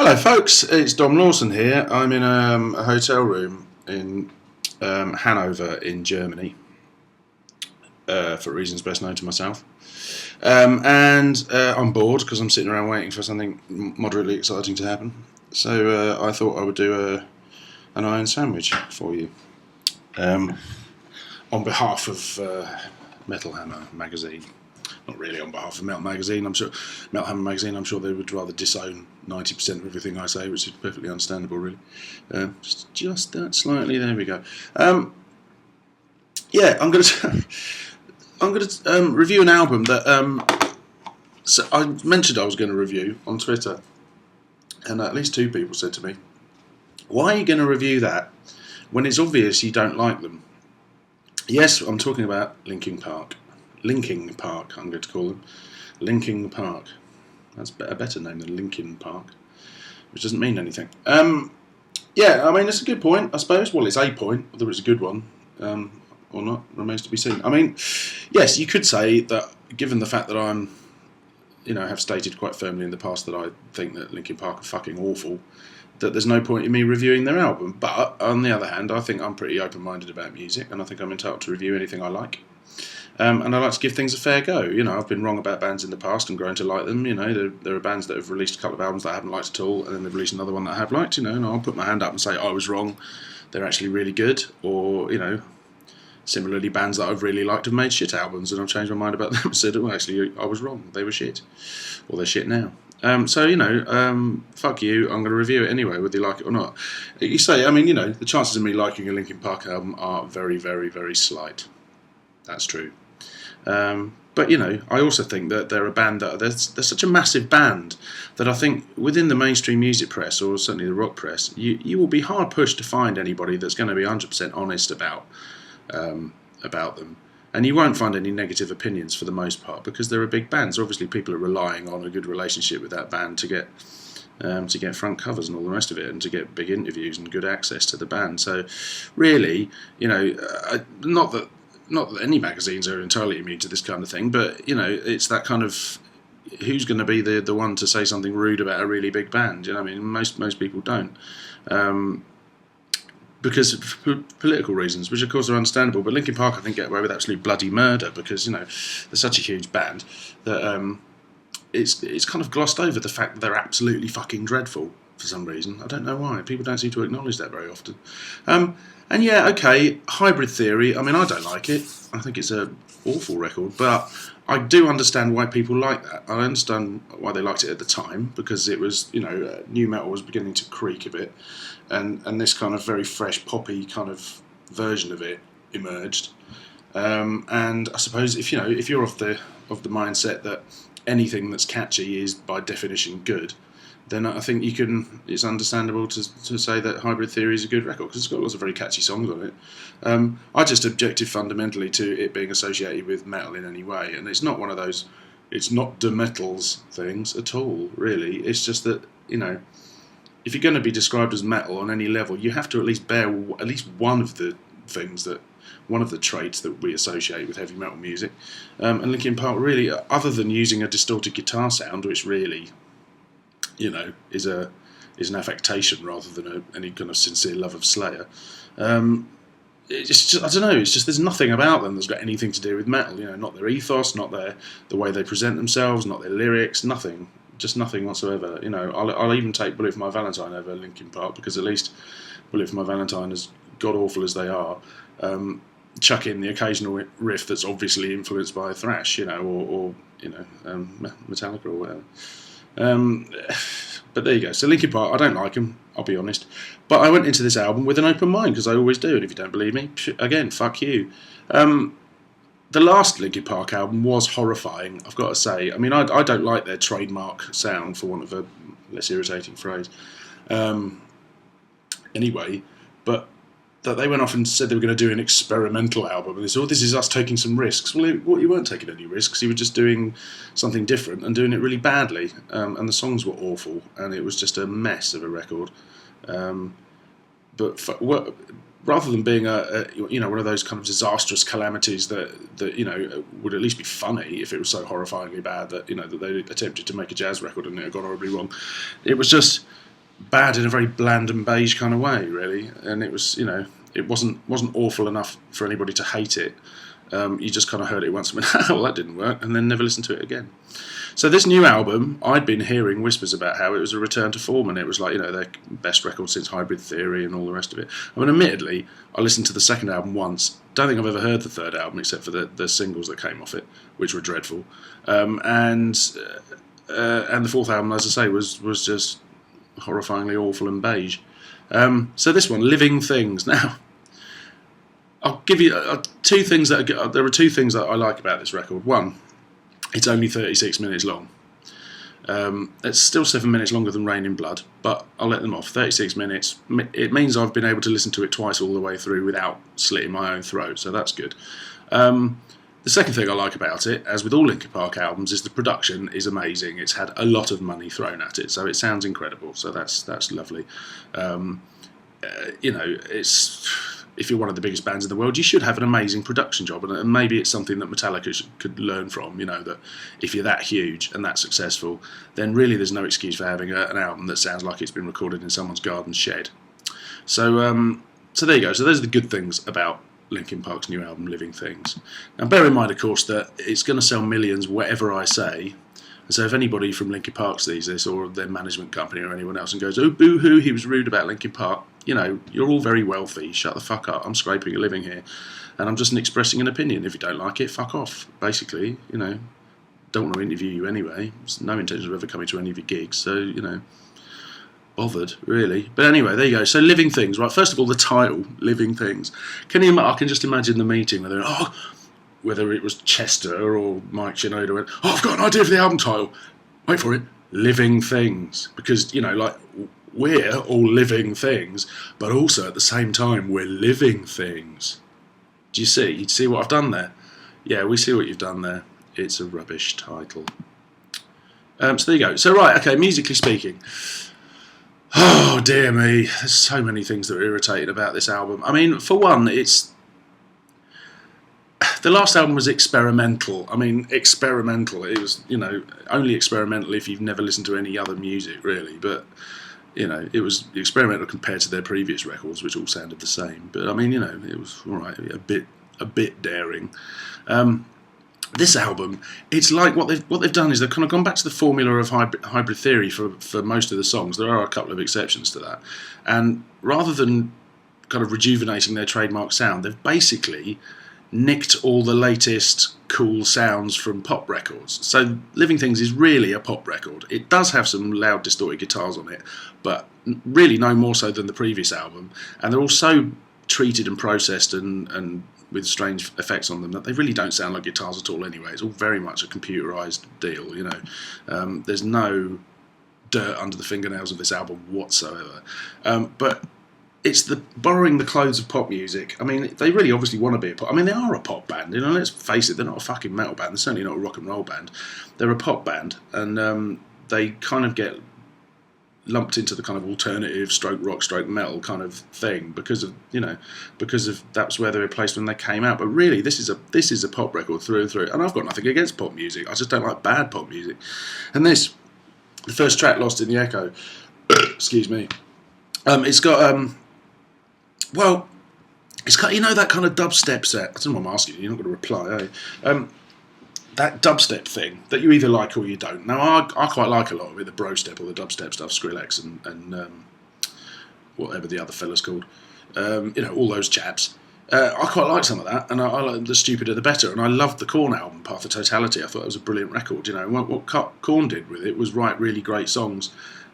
Hello, folks. It's Dom Lawson here. I'm in a hotel room in Hanover in Germany, for reasons best known to myself. And I'm bored because I'm sitting around waiting for something moderately exciting to happen. So I thought I would do an iron sandwich for you on behalf of Metal Hammer magazine. Not really on behalf of Metal Magazine. I'm sure Metal Hammer magazine. I'm sure they would rather disown 90% of everything I say, which is perfectly understandable, really. Just that slightly. There we go. Yeah, I'm going to review an album that so I mentioned I was going to review on Twitter, and at least two people said to me, "Why are you going to review that when it's obvious you don't like them?" Yes, I'm talking about Linkin Park. Linkin Park, I'm going to call them. Linkin Park. That's a better name than Linkin Park, which doesn't mean anything. Yeah, I mean, it's a good point, I suppose. Well, it's a point, whether it's a good one or not remains to be seen. I mean, yes, you could say that given the fact that have stated quite firmly in the past that I think that Linkin Park are fucking awful, that there's no point in me reviewing their album. But, on the other hand, I think I'm pretty open-minded about music, and I think I'm entitled to review anything I like. And I like to give things a fair go. I've been wrong about bands in the past and grown to like them. There are bands that have released a couple of albums that I haven't liked at all, and then they've released another one that I have liked, and I'll put my hand up and say, I was wrong, they're actually really good. Or, similarly, bands that I've really liked have made shit albums, and I've changed my mind about them and said, oh, actually, I was wrong, they were shit. Or they're shit now. Fuck you, I'm going to review it anyway, whether you like it or not. You say, the chances of me liking a Linkin Park album are very, very, very slight. That's true. But I also think that they're a band that they're such a massive band that I think within the mainstream music press, or certainly the rock press, you will be hard pushed to find anybody that's going to be 100% honest about them, and you won't find any negative opinions for the most part because they're a big band. So obviously people are relying on a good relationship with that band to get front covers and all the rest of it, and to get big interviews and good access to the band. So really, not that any magazines are entirely immune to this kind of thing, but it's that kind of who's going to be the one to say something rude about a really big band. Most people don't, because of political reasons, which of course are understandable. But Linkin Park, I think, get away with absolute bloody murder because they're such a huge band that it's kind of glossed over the fact that they're absolutely fucking dreadful for some reason. I don't know why. People don't seem to acknowledge that very often. And yeah, okay, Hybrid Theory, I don't like it. I think it's an awful record, but I do understand why people like that. I understand why they liked it at the time, because it was, new metal was beginning to creak a bit, and this kind of very fresh, poppy kind of version of it emerged. And I suppose if you're of the mindset that anything that's catchy is by definition good, then I think it's understandable to say that Hybrid Theory is a good record, because it's got lots of very catchy songs on it. I just objected fundamentally to it being associated with metal in any way, and it's not one of those, it's not the metals things at all, really. It's just that, if you're going to be described as metal on any level, you have to at least bear at least one of the traits that we associate with heavy metal music. And Linkin Park really, other than using a distorted guitar sound, which really is an affectation rather than any kind of sincere love of Slayer. It's just, I don't know. It's just there's nothing about them that's got anything to do with metal. Not their ethos, not the way they present themselves, not their lyrics, nothing. Just nothing whatsoever. I'll even take Bullet for My Valentine over Linkin Park, because at least Bullet for My Valentine, as god awful as they are, chuck in the occasional riff that's obviously influenced by thrash, or Metallica or whatever. But there you go. So Linkin Park, I don't like them, I'll be honest. But I went into this album with an open mind, because I always do, and if you don't believe me, again, fuck you. The last Linkin Park album was horrifying, I've got to say. I don't like their trademark sound, for want of a less irritating phrase. Anyway, but that they went off and said they were going to do an experimental album, and they said, this is us taking some risks. Well, you weren't taking any risks, you were just doing something different and doing it really badly, and the songs were awful, and it was just a mess of a record. Rather than being one of those kind of disastrous calamities that would at least be funny if it was so horrifyingly bad that that they attempted to make a jazz record and it got horribly wrong, it was just bad in a very bland and beige kind of way, really. And it was, it wasn't awful enough for anybody to hate it. You just kind of heard it once and went, oh, well, that didn't work, and then never listened to it again. So this new album, I'd been hearing whispers about how it was a return to form, and it was like, their best record since Hybrid Theory and all the rest of it. I mean, admittedly, I listened to the second album once. Don't think I've ever heard the third album except for the singles that came off it, which were dreadful. And the fourth album, as I say, was just horrifyingly awful and beige. So this one, Living Things. Now, I'll give you two things there are two things that I like about this record. One, it's only 36 minutes long. It's still 7 minutes longer than Rain in Blood, but I'll let them off. 36 minutes. It means I've been able to listen to it twice all the way through without slitting my own throat, so that's good. The second thing I like about it, as with all Linkin Park albums, is the production is amazing. It's had a lot of money thrown at it, so it sounds incredible. So that's lovely. It's, if you're one of the biggest bands in the world, you should have an amazing production job, and maybe it's something that Metallica could learn from. That if you're that huge and that successful, then really there's no excuse for having an album that sounds like it's been recorded in someone's garden shed. So there you go. So those are the good things about Linkin Park's new album, Living Things. Now, bear in mind, of course, that it's going to sell millions, whatever I say. And so if anybody from Linkin Park sees this, or their management company or anyone else, and goes, oh, boo-hoo, he was rude about Linkin Park, you're all very wealthy. Shut the fuck up. I'm scraping a living here. And I'm just expressing an opinion. If you don't like it, fuck off, basically. Don't want to interview you anyway. There's no intention of ever coming to any of your gigs. So, bothered, really. But anyway, there you go. So Living Things, right? First of all, the title, Living Things. I can just imagine the meeting whether it was Chester or Mike Shinoda went, I've got an idea for the album title. Wait for it. Living Things. Because, we're all living things, but also at the same time, we're living things. Do you see? You see what I've done there? Yeah, we see what you've done there. It's a rubbish title. So there you go. So, right, okay, musically speaking. Oh, dear me. There's so many things that are irritating about this album. I mean, for one, the last album was experimental. I mean, experimental. It was, only experimental if you've never listened to any other music, really. But, it was experimental compared to their previous records, which all sounded the same. But, I mean, it was, all right, a bit daring. This album, it's like what they've done is they've kind of gone back to the formula of Hybrid Theory for most of the songs. There are a couple of exceptions to that. And rather than kind of rejuvenating their trademark sound, they've basically nicked all the latest cool sounds from pop records. So Living Things is really a pop record. It does have some loud distorted guitars on it, but really no more so than the previous album. And they're all so treated and processed and with strange effects on them that they really don't sound like guitars at all anyway. It's all very much a computerised deal, There's no dirt under the fingernails of this album whatsoever. But it's the borrowing the clothes of pop music. I mean, they really obviously want to be a pop. I mean, they are a pop band. Let's face it, they're not a fucking metal band. They're certainly not a rock and roll band. They're a pop band, and they kind of get lumped into the kind of alternative stroke rock stroke metal kind of thing because of that's where they were placed when they came out. But really, this is a pop record through and through. And I've got nothing against pop music. I just don't like bad pop music. And the first track, Lost in the Echo, excuse me, it's got it's got that kind of dubstep set. I don't know what I'm asking you. You're not going to reply, eh? That dubstep thing that you either like or you don't. Now, I quite like a lot of it, the bro step or the dubstep stuff, Skrillex and whatever the other fella's called. All those chaps. I quite like some of that, and I like the stupider the better. And I loved the Korn album, Path of Totality. I thought it was a brilliant record. What Korn did with it was write really great songs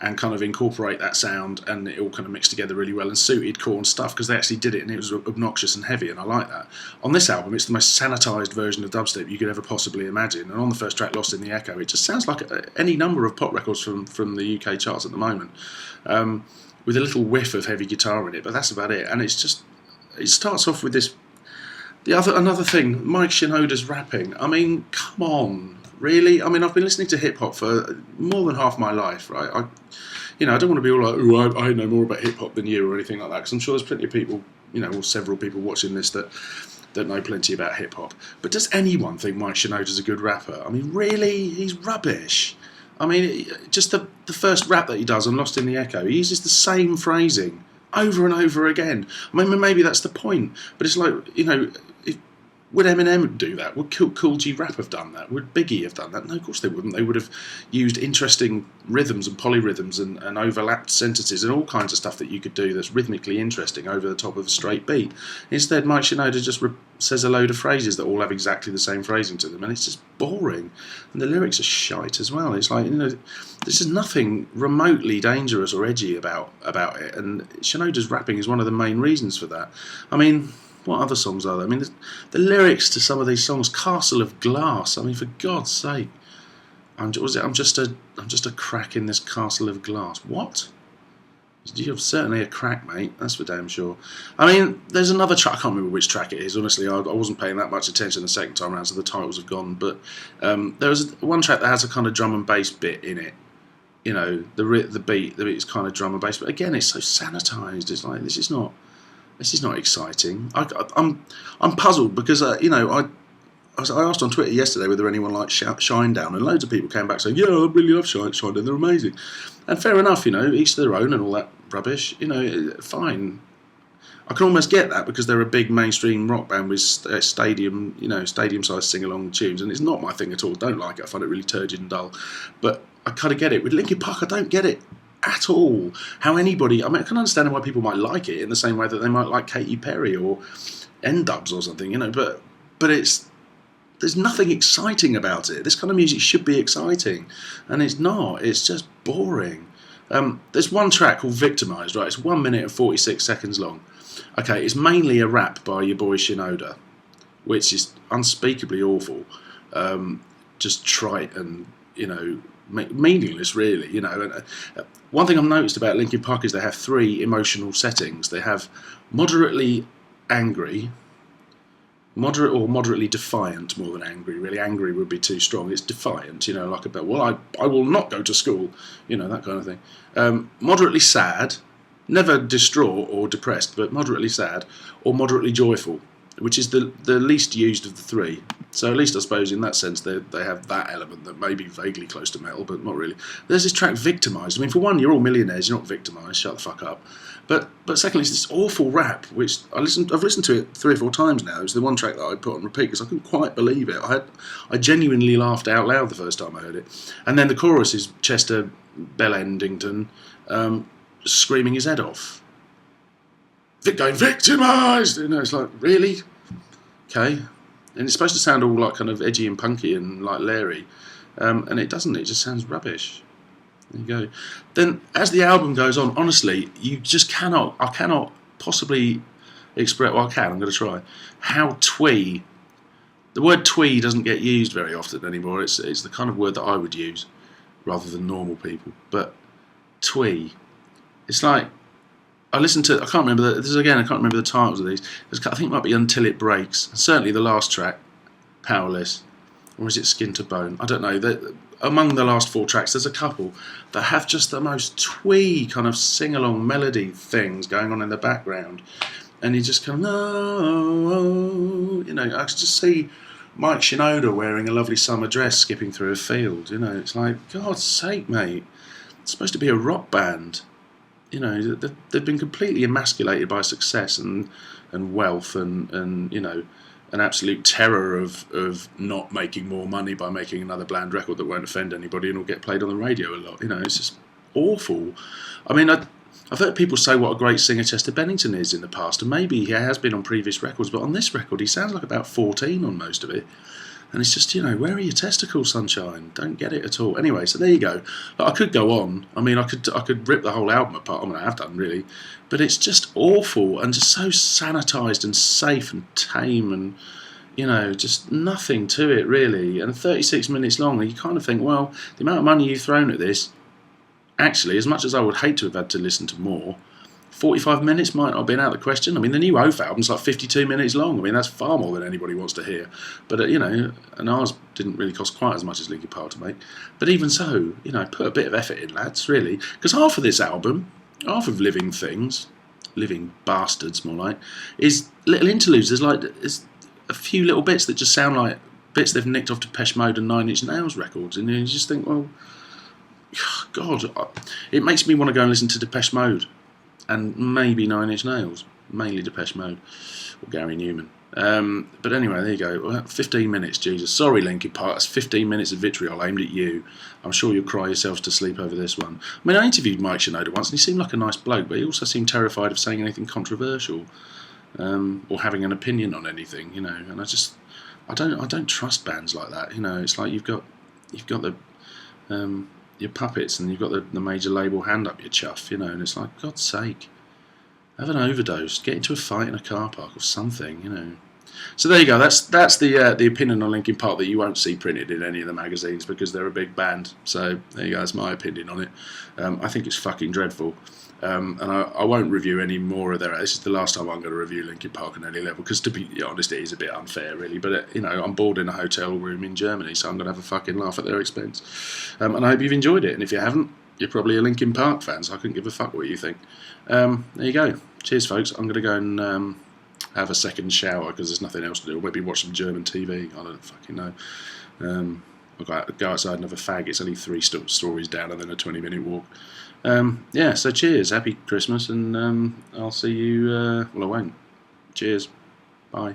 and kind of incorporate that sound, and it all kind of mixed together really well and suited Korn stuff because they actually did it and it was obnoxious and heavy, and I like that. On this album, it's the most sanitized version of dubstep you could ever possibly imagine, and on the first track, Lost in the Echo, it just sounds like any number of pop records from the UK charts at the moment, with a little whiff of heavy guitar in it, but that's about it. And it starts off with this. Another thing, Mike Shinoda's rapping. I mean, come on. Really? I mean, I've been listening to hip-hop for more than half my life, right? I don't want to be all like, I know more about hip-hop than you or anything like that, because I'm sure there's plenty of people, or several people watching this that know plenty about hip-hop. But does anyone think Mike Shinoda's a good rapper? I mean, really? He's rubbish. I mean, just the first rap that he does on Lost in the Echo, he uses the same phrasing over and over again. I mean, maybe that's the point, but it's like, would Eminem do that? Would Cool G Rap have done that? Would Biggie have done that? No, of course they wouldn't. They would have used interesting rhythms and polyrhythms and overlapped sentences and all kinds of stuff that you could do that's rhythmically interesting over the top of a straight beat. Instead, Mike Shinoda just says a load of phrases that all have exactly the same phrasing to them, and it's just boring. And the lyrics are shite as well. It's like, this is nothing remotely dangerous or edgy about it, and Shinoda's rapping is one of the main reasons for that. I mean, what other songs are there? I mean, the lyrics to some of these songs, "Castle of Glass." I mean, for God's sake, I'm just a crack in this castle of glass. What? You're certainly a crack, mate. That's for damn sure. I mean, there's another track. I can't remember which track it is. Honestly, I wasn't paying that much attention the second time around, so the titles have gone. But there was one track that has a kind of drum and bass bit in it. The beat is kind of drum and bass, but again, it's so sanitized. It's like this is not exciting. I'm puzzled because I asked on Twitter yesterday whether anyone liked Shinedown, and loads of people came back saying, "Yeah, I really love Shinedown. They're amazing." And fair enough, each to their own and all that rubbish. Fine. I can almost get that because they're a big mainstream rock band with stadium-sized sing-along tunes, and it's not my thing at all. Don't like it. I find it really turgid and dull. But I kind of get it. With Linkin Park, I don't get it at all. How anybody... I mean, I can understand why people might like it in the same way that they might like Katy Perry or N-Dubs or something, but there's nothing exciting about it. This kind of music should be exciting, and it's not. It's just boring. There's one track called Victimised, right? It's 1 minute and 46 seconds long. Okay, it's mainly a rap by your boy Shinoda, which is unspeakably awful. Just trite and, meaningless, really. And, one thing I've noticed about Linkin Park is they have 3 emotional settings. They have moderately angry, moderate or moderately defiant, more than angry. Really, angry would be too strong. It's defiant, like about, well, I will not go to school, that kind of thing. Moderately sad, never distraught or depressed, but moderately sad, or moderately joyful, which is the least used of the 3. So at least I suppose in that sense they have that element that may be vaguely close to metal, but not really. There's this track Victimised. I mean, for one, you're all millionaires, you're not victimised, shut the fuck up. But secondly, it's this awful rap, which I've listened to it 3 or 4 times now. It's the one track that I put on repeat because I couldn't quite believe it. I genuinely laughed out loud the first time I heard it. And then the chorus is Chester Bellendington screaming his head off. Going victimised! It's like, really? Okay. And it's supposed to sound all like kind of edgy and punky and like Larry. And it doesn't. It just sounds rubbish. There you go. Then, as the album goes on, honestly, I cannot possibly express, well, I can, I'm going to try, how twee, the word twee doesn't get used very often anymore. It's the kind of word that I would use rather than normal people. But twee, it's like, I can't remember the titles of these. I think it might be Until It Breaks. Certainly the last track, Powerless. Or is it Skin to Bone? I don't know. Among the last 4 tracks, there's a couple that have just the most twee kind of sing-along melody things going on in the background. And you just kind of, I could just see Mike Shinoda wearing a lovely summer dress skipping through a field. It's like, God's sake, mate. It's supposed to be a rock band. They've been completely emasculated by success and wealth and an absolute terror of not making more money by making another bland record that won't offend anybody and will get played on the radio a lot. It's just awful. I mean, I've heard people say what a great singer Chester Bennington is in the past, and maybe he has been on previous records, but on this record he sounds like about 14 on most of it. And it's just, where are your testicles, sunshine? Don't get it at all. Anyway, so there you go. I could go on. I mean, I could rip the whole album apart. I mean, I have done, really. But it's just awful and just so sanitised and safe and tame and, just nothing to it, really. And 36 minutes long, and you kind of think, well, the amount of money you've thrown at this, actually, as much as I would hate to have had to listen to more, 45 minutes might not have been out of the question. I mean, the new Oath album's like 52 minutes long. I mean, that's far more than anybody wants to hear. But, and ours didn't really cost quite as much as Linkin Park to make. But even so, put a bit of effort in, lads, really. Because half of this album, half of Living Things, Living Bastards, more like, is little interludes. There's a few little bits that just sound like bits they've nicked off Depeche Mode and 9 Inch Nails records. And you just think, well, God, it makes me want to go and listen to Depeche Mode and maybe Nine Inch Nails, mainly Depeche Mode or Gary Newman. But anyway, there you go. Well, 15 minutes, Jesus. Sorry, Linkin Park. That's 15 minutes of vitriol aimed at you. I'm sure you'll cry yourselves to sleep over this one. I mean, I interviewed Mike Shinoda once, and he seemed like a nice bloke, but he also seemed terrified of saying anything controversial or having an opinion on anything, you know. And I don't trust bands like that. You know, it's like you've got the your puppets, and you've got the major label hand up your chuff, you know. And it's like, God's sake. Have an overdose. Get into a fight in a car park or something, you know. So there you go. That's the opinion on Linkin Park that you won't see printed in any of the magazines because they're a big band. So there you go. That's my opinion on it. I think it's fucking dreadful. And I won't review any more of their. This is the last time I'm going to review Linkin Park on any level because, to be honest, it is a bit unfair, really. But you know, I'm bored in a hotel room in Germany, so I'm going to have a fucking laugh at their expense. And I hope you've enjoyed it. And if you haven't, you're probably a Linkin Park fan, so I couldn't give a fuck what you think. There you go. Cheers, folks. I'm going to go and have a second shower because there's nothing else to do. Or maybe watch some German TV. I don't fucking know. I'll go outside and have a fag. It's only 3 stories down and then a 20-minute walk. Yeah, so cheers. Happy Christmas, and I'll see you... well, I won't. Cheers. Bye.